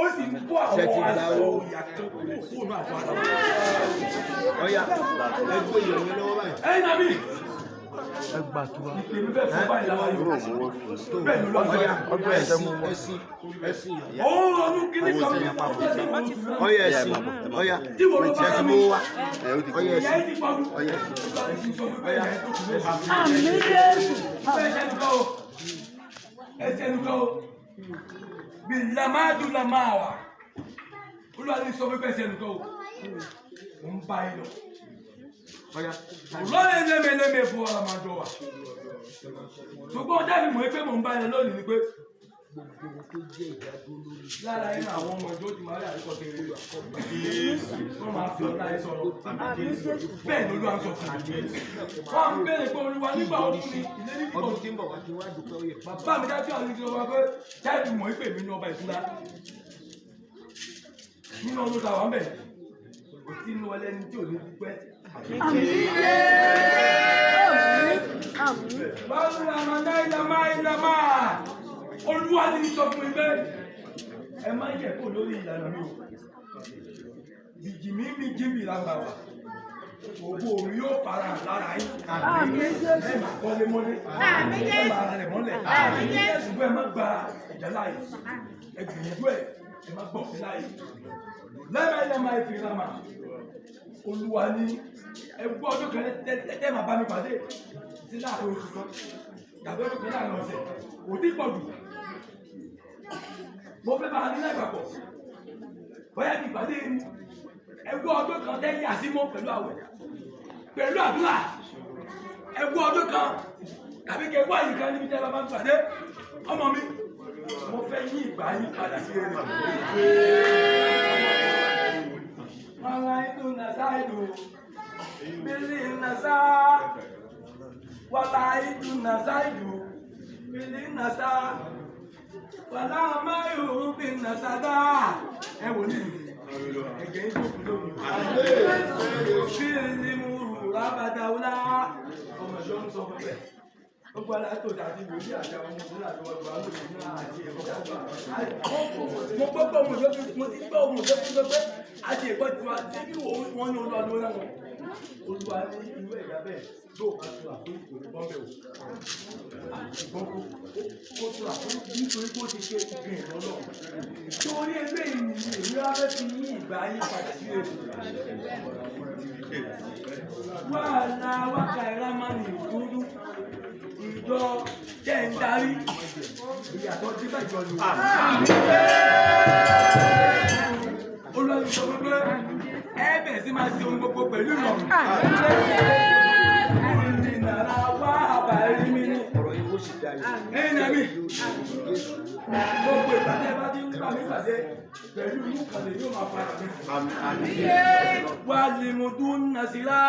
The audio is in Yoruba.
ó sì ń kó àwọn aṣọ ìyàtọ̀ fóònù àwọn ará. Ọ̀yà ẹgbẹ́ ìyọ̀wé lọ́wọ́ báyìí. Ẹ̀yin náà mi. Ẹgbà tó wá. Ìpèmí fẹ́ fún báyìí láwọn yóò. Bẹ́ẹ̀ ni lọ́jọ́ yà. Ọgbẹ́ ẹ̀sẹ̀ mú wọn. Ẹ̀sìn. Ó ronú kíní kan. Ọ̀yà ẹ̀sìn. Ọ̀yà. Tí mo lọ bá mi wá. Ọ̀yà ẹ̀sìn. Ọ̀yà ẹ̀sìn. Ẹsẹ̀ ẹnu kan o. Bí lamadu lamawa. Olúwa ní sọ pé ẹsẹ̀ ẹnu kan o. Mo ń bá yín lọ. Lọ́lẹ̀ lẹ́mẹ̀lẹ́mẹ̀ fún ọ̀rọ̀ máa jọ wà. Ṣùgbọ́n ọjọ́ ìmọ̀ pé mò ń bá yín lónìí ni pé lára inú àwọn ọmọ ìjọ ti máa rí àríkọ́ tẹ̀lé wọ́n máa fi ọ̀la ẹ̀ sọ̀rọ̀. Bẹ́ẹ̀ ni Olúwa ń sọ fún mi. Wọ́n ń béèrè pé Olúwa nígbà ọdún ni ilé ní kíkọ́. Ọdún tí ń bọ̀ wá kí wá dùpẹ́ oyè. Bàbá mi dájú àwọn ìjọba pé jáde mọ̀ pé mi ní ọba ìtura. Nínú ọdún tàwa ń bẹ̀ kò sí inú ọlẹ́ni tí ò ní dúpẹ́. Báwo ni àmà náà ìlàmà Olúwa ní sọ fún mi pé ẹ má yẹ kó lórí ìlànà mi o. Bìjìmí mi jíbi lágbà wá. Ògbó omi yóò fara lára yín. Ẹ máa kọ́lé mọ́lé. Ẹ máa ra rẹ̀ mọ́lẹ̀. Ṣùgbọ́n ẹ má gba ìjà láàyè. Ẹ gbìyànjú ẹ̀ ẹ má gbọ̀ sí láàyè. Lẹ́mẹ̀lẹ́mà ìfìlàmà. Olúwa ní ẹgbẹ́ ọdún kan tẹ́ máa bá mi pàdé sí láàrin oṣù kan tàbí ọdún kan láàrin ọ̀sẹ̀ kò tí pọ̀ jù. Mo fẹ́ máa ní láìpapọ̀ bóyá kí ìpàdé ẹgbẹ́ ọdún kan tẹ́ yà sí mọ́ pẹ̀lú àwẹ̀ pẹ̀lú àdúrà ẹgbẹ́ ọdún kan tàbí kí ẹgbẹ́ àyíká níbi tẹ́ bá ń pàdé ọmọ mi mo fẹ́ yí ìgbà yín padà sí rere. Malaitu nasaidu bili nasa walaitu nasaidu bili nasa wala mayu bin nasada ẹ wò ní ẹgẹ ń jókòó lóhùn bíi mu rabadawula ọmọ ìjọ ń sọ fún bẹ́ẹ̀ gbogbo aláàtò àti ìwòye àti àwọn ọmọ ìlú àti ọgbà àwọn ìlú àti ẹ̀kọ́ mo gbọ́ pé mo ti gbọ́ ohun ìjọba pé àti ẹ̀kọ́ tiwa tí bí wọ́n ní olúwa lórí wọn Olúwa ní irú ẹ̀dá bẹ́ẹ̀ yóò bá tura fún ìkòrí bọ́m̀bẹ̀ o ṣùgbọ́n kó tura fún nítorí kó ti ṣe ìgbìn lọ́lọ́ torí eléyìí ni èmi wá fẹ́ fi yí ìgbà yí padà sí èdè wàhálà wákà ìrámánì ìdúró ìjọ jẹ́ ń darí ìyàtọ̀ tí bá ìjọ lò. Olúwa sọ pé ẹ bẹ̀rẹ̀ sí máa ṣe ohun gbogbo pẹ̀lú ìrọ̀rùn. Olùdìnnàrà wá àbárí mi ní. Ẹ̀yin náà mi. Gbogbo ìpàdé bá ti ń bá mi pàdé pẹ̀lú inú kàlẹ̀ yóò máa fara mi. Wà lè mú dún nàṣírà.